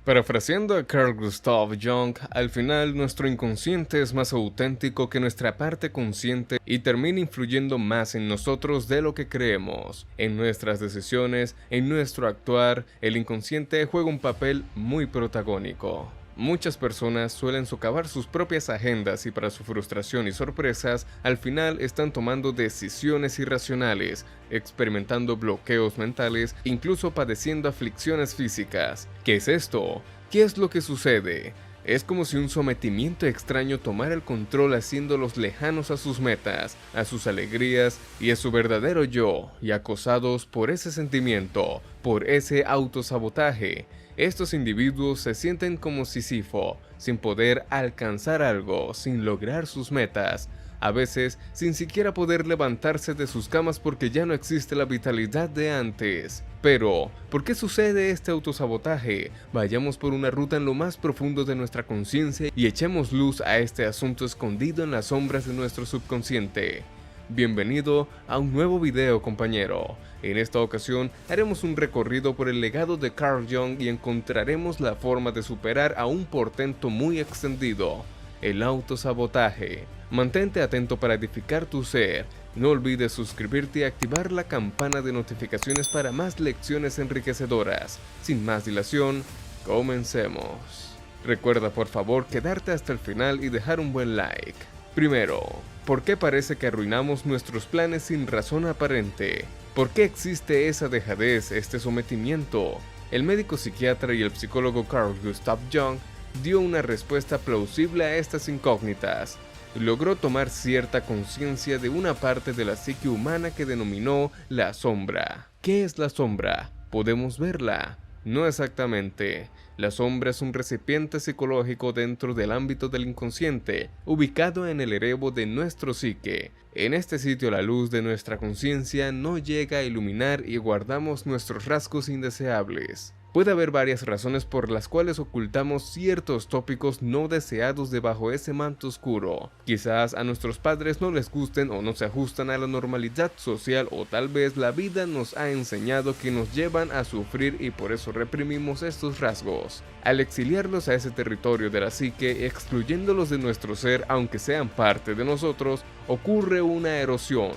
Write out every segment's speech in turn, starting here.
Parafraseando a Carl Gustav Jung, al final nuestro inconsciente es más auténtico que nuestra parte consciente y termina influyendo más en nosotros de lo que creemos. En nuestras decisiones, en nuestro actuar, el inconsciente juega un papel muy protagónico. Muchas personas suelen socavar sus propias agendas y para su frustración y sorpresas, al final están tomando decisiones irracionales, experimentando bloqueos mentales, incluso padeciendo aflicciones físicas. ¿Qué es esto? ¿Qué es lo que sucede? Es como si un sometimiento extraño tomara el control haciéndolos lejanos a sus metas, a sus alegrías y a su verdadero yo, y acosados por ese sentimiento, por ese autosabotaje. Estos individuos se sienten como Sísifo, sin poder alcanzar algo, sin lograr sus metas, a veces sin siquiera poder levantarse de sus camas porque ya no existe la vitalidad de antes. Pero, ¿por qué sucede este autosabotaje? Vayamos por una ruta en lo más profundo de nuestra conciencia y echemos luz a este asunto escondido en las sombras de nuestro subconsciente. Bienvenido a un nuevo video, compañero. En esta ocasión haremos un recorrido por el legado de Carl Jung y encontraremos la forma de superar a un portento muy extendido, el autosabotaje. Mantente atento para edificar tu ser. No olvides suscribirte y activar la campana de notificaciones para más lecciones enriquecedoras. Sin más dilación, comencemos. Recuerda por favor quedarte hasta el final y dejar un buen like. Primero, ¿por qué parece que arruinamos nuestros planes sin razón aparente? ¿Por qué existe esa dejadez, este sometimiento? El médico psiquiatra y el psicólogo Carl Gustav Jung dio una respuesta plausible a estas incógnitas. Logró tomar cierta conciencia de una parte de la psique humana que denominó la sombra. ¿Qué es la sombra? ¿Podemos verla? No exactamente. La sombra es un recipiente psicológico dentro del ámbito del inconsciente, ubicado en el erebo de nuestro psique. En este sitio la luz de nuestra conciencia no llega a iluminar y guardamos nuestros rasgos indeseables. Puede haber varias razones por las cuales ocultamos ciertos tópicos no deseados debajo ese manto oscuro. Quizás a nuestros padres no les gusten o no se ajustan a la normalidad social, o tal vez la vida nos ha enseñado que nos llevan a sufrir y por eso reprimimos estos rasgos. Al exiliarlos a ese territorio de la psique, excluyéndolos de nuestro ser aunque sean parte de nosotros, ocurre una erosión.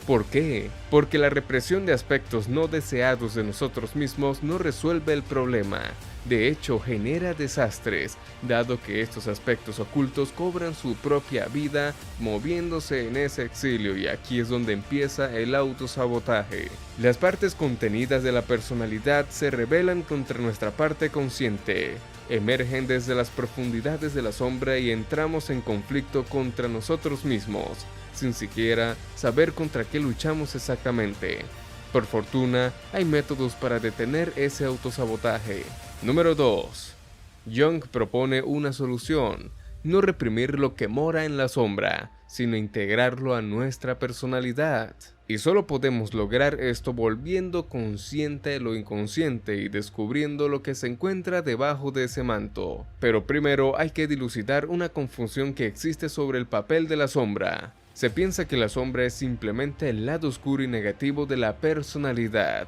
¿Por qué? Porque la represión de aspectos no deseados de nosotros mismos no resuelve el problema. De hecho, genera desastres, dado que estos aspectos ocultos cobran su propia vida moviéndose en ese exilio, y aquí es donde empieza el autosabotaje. Las partes contenidas de la personalidad se rebelan contra nuestra parte consciente. Emergen desde las profundidades de la sombra y entramos en conflicto contra nosotros mismos, sin siquiera saber contra qué luchamos exactamente. Por fortuna, hay métodos para detener ese autosabotaje. Número 2. Jung propone una solución: no reprimir lo que mora en la sombra, sino integrarlo a nuestra personalidad. Y solo podemos lograr esto volviendo consciente lo inconsciente y descubriendo lo que se encuentra debajo de ese manto. Pero primero hay que dilucidar una confusión que existe sobre el papel de la sombra. Se piensa que la sombra es simplemente el lado oscuro y negativo de la personalidad,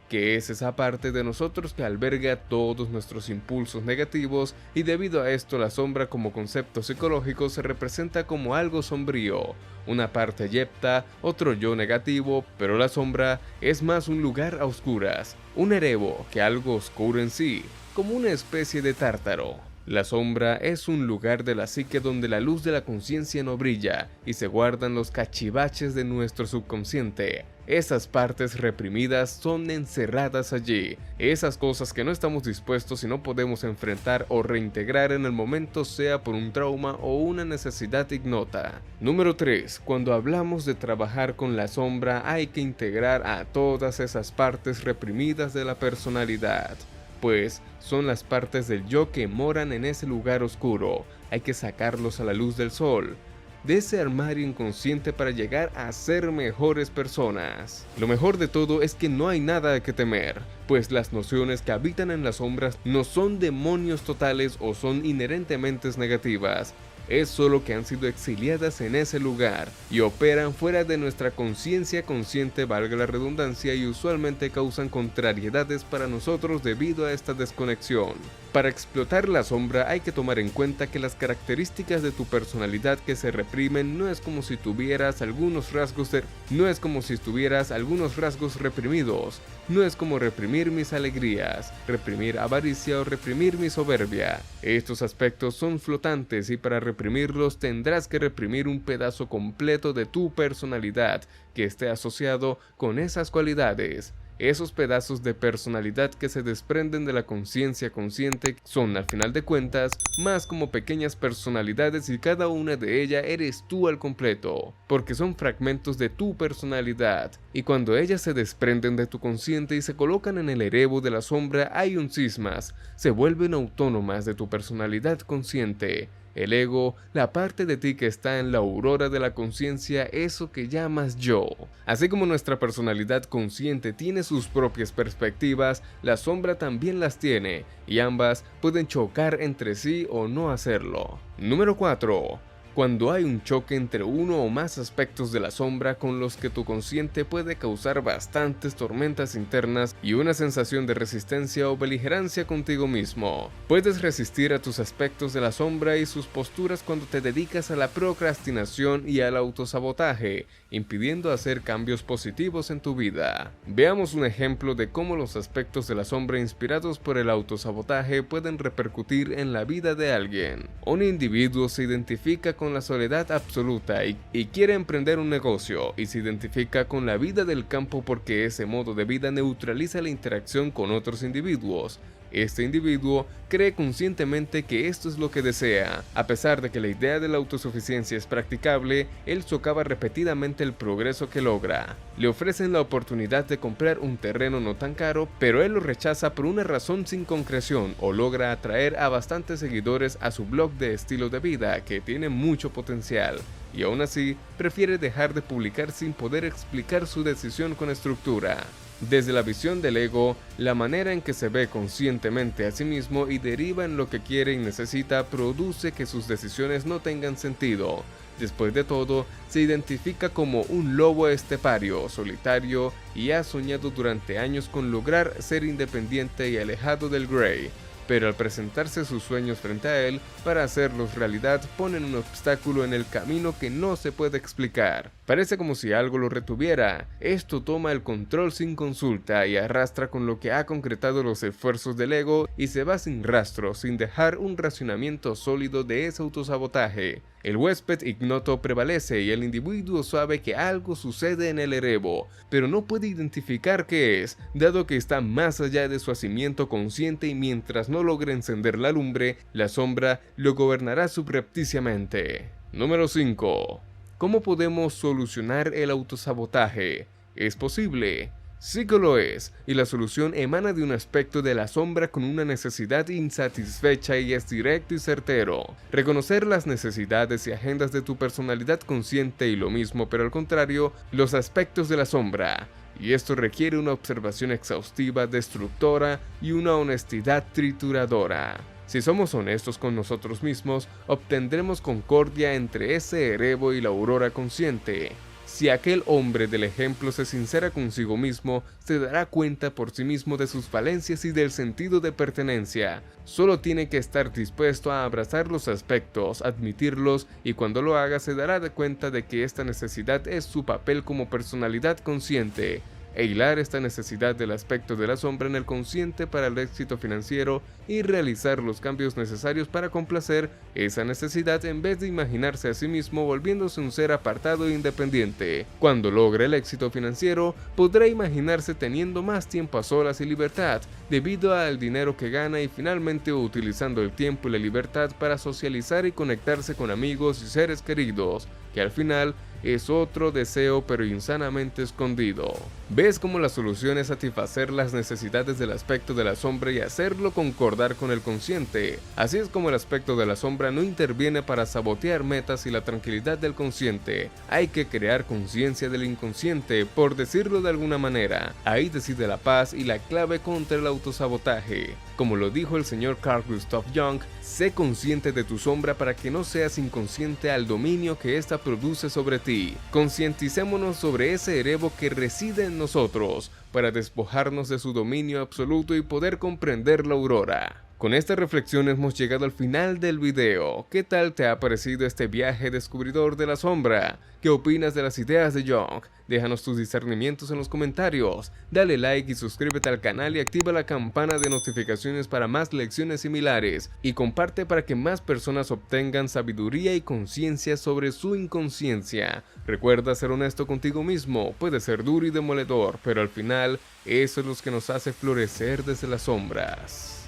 que es esa parte de nosotros que alberga todos nuestros impulsos negativos, y debido a esto la sombra como concepto psicológico se representa como algo sombrío, una parte yepta, otro yo negativo, pero la sombra es más un lugar a oscuras, un erebo que algo oscuro en sí, como una especie de tártaro. La sombra es un lugar de la psique donde la luz de la conciencia no brilla y se guardan los cachivaches de nuestro subconsciente. Esas partes reprimidas son encerradas allí, esas cosas que no estamos dispuestos y no podemos enfrentar o reintegrar en el momento, sea por un trauma o una necesidad ignota. Número 3. Cuando hablamos de trabajar con la sombra, hay que integrar a todas esas partes reprimidas de la personalidad, pues son las partes del yo que moran en ese lugar oscuro. Hay que sacarlos a la luz del sol, de ese armario inconsciente, para llegar a ser mejores personas. Lo mejor de todo es que no hay nada que temer, pues las nociones que habitan en las sombras no son demonios totales o son inherentemente negativas. es solo que han sido exiliadas en ese lugar y operan fuera de nuestra conciencia consciente, valga la redundancia, y usualmente causan contrariedades para nosotros debido a esta desconexión. Para explotar la sombra hay que tomar en cuenta que las características de tu personalidad que se reprimen no es como si estuvieras algunos rasgos reprimidos. No es como reprimir mis alegrías, reprimir avaricia o reprimir mi soberbia. Estos aspectos son flotantes y para reprimirlos tendrás que reprimir un pedazo completo de tu personalidad que esté asociado con esas cualidades. Esos pedazos de personalidad que se desprenden de la conciencia consciente son, al final de cuentas, más como pequeñas personalidades y cada una de ellas eres tú al completo, porque son fragmentos de tu personalidad, y cuando ellas se desprenden de tu consciente y se colocan en el erebo de la sombra hay un cismas, se vuelven autónomas de tu personalidad consciente. El ego, la parte de ti que está en la aurora de la conciencia, eso que llamas yo. Así como nuestra personalidad consciente tiene sus propias perspectivas, la sombra también las tiene, y ambas pueden chocar entre sí o no hacerlo. Número 4. Cuando hay un choque entre uno o más aspectos de la sombra con los que tu consciente puede causar bastantes tormentas internas y una sensación de resistencia o beligerancia contigo mismo. Puedes resistir a tus aspectos de la sombra y sus posturas cuando te dedicas a la procrastinación y al autosabotaje, impidiendo hacer cambios positivos en tu vida. Veamos un ejemplo de cómo los aspectos de la sombra inspirados por el autosabotaje pueden repercutir en la vida de alguien. Un individuo se identifica con la soledad absoluta y quiere emprender un negocio, y se identifica con la vida del campo porque ese modo de vida neutraliza la interacción con otros individuos. Este individuo cree conscientemente que esto es lo que desea. A pesar de que la idea de la autosuficiencia es practicable, él socava repetidamente el progreso que logra. Le ofrecen la oportunidad de comprar un terreno no tan caro, pero él lo rechaza por una razón sin concreción o logra atraer a bastantes seguidores a su blog de estilo de vida que tiene mucho potencial. Y aún así, prefiere dejar de publicar sin poder explicar su decisión con estructura. Desde la visión del ego, la manera en que se ve conscientemente a sí mismo y deriva en lo que quiere y necesita produce que sus decisiones no tengan sentido. Después de todo, se identifica como un lobo estepario, solitario, y ha soñado durante años con lograr ser independiente y alejado del Grey. Pero al presentarse sus sueños frente a él, para hacerlos realidad, ponen un obstáculo en el camino que no se puede explicar. Parece como si algo lo retuviera. Esto toma el control sin consulta y arrastra con lo que ha concretado los esfuerzos del ego y se va sin rastro, sin dejar un racionamiento sólido de ese autosabotaje. El huésped ignoto prevalece y el individuo sabe que algo sucede en el erebo, pero no puede identificar qué es, dado que está más allá de su hacimiento consciente y mientras no logre encender la lumbre, la sombra lo gobernará subrepticiamente. Número 5. ¿Cómo podemos solucionar el autosabotaje? ¿Es posible? Sí que lo es, y la solución emana de un aspecto de la sombra con una necesidad insatisfecha y es directo y certero. Reconocer las necesidades y agendas de tu personalidad consciente y lo mismo, pero al contrario, los aspectos de la sombra. Y esto requiere una observación exhaustiva, destructora y una honestidad trituradora. Si somos honestos con nosotros mismos, obtendremos concordia entre ese erebo y la aurora consciente. Si aquel hombre del ejemplo se sincera consigo mismo, se dará cuenta por sí mismo de sus falencias y del sentido de pertenencia. Solo tiene que estar dispuesto a abrazar los aspectos, admitirlos, y cuando lo haga se dará cuenta de que esta necesidad es su papel como personalidad consciente. E hilar esta necesidad del aspecto de la sombra en el consciente para el éxito financiero y realizar los cambios necesarios para complacer esa necesidad en vez de imaginarse a sí mismo volviéndose un ser apartado e independiente. Cuando logre el éxito financiero, podrá imaginarse teniendo más tiempo a solas y libertad, debido al dinero que gana y finalmente utilizando el tiempo y la libertad para socializar y conectarse con amigos y seres queridos, que al final es otro deseo pero insanamente escondido. ¿Ves cómo la solución es satisfacer las necesidades del aspecto de la sombra y hacerlo concordar con el consciente? Así es como el aspecto de la sombra no interviene para sabotear metas y la tranquilidad del consciente. Hay que crear conciencia del inconsciente, por decirlo de alguna manera. Ahí decide la paz y la clave contra el autosabotaje. Como lo dijo el señor Carl Gustav Jung, sé consciente de tu sombra para que no seas inconsciente al dominio que ésta produce sobre ti. Concienticémonos sobre ese erebo que reside en nosotros, para despojarnos de su dominio absoluto y poder comprender la aurora. Con esta reflexión hemos llegado al final del video. ¿Qué tal te ha parecido este viaje descubridor de la sombra? ¿Qué opinas de las ideas de Jung? Déjanos tus discernimientos en los comentarios, dale like y suscríbete al canal y activa la campana de notificaciones para más lecciones similares, y comparte para que más personas obtengan sabiduría y conciencia sobre su inconsciencia. Recuerda ser honesto contigo mismo, puede ser duro y demoledor, pero al final eso es lo que nos hace florecer desde las sombras.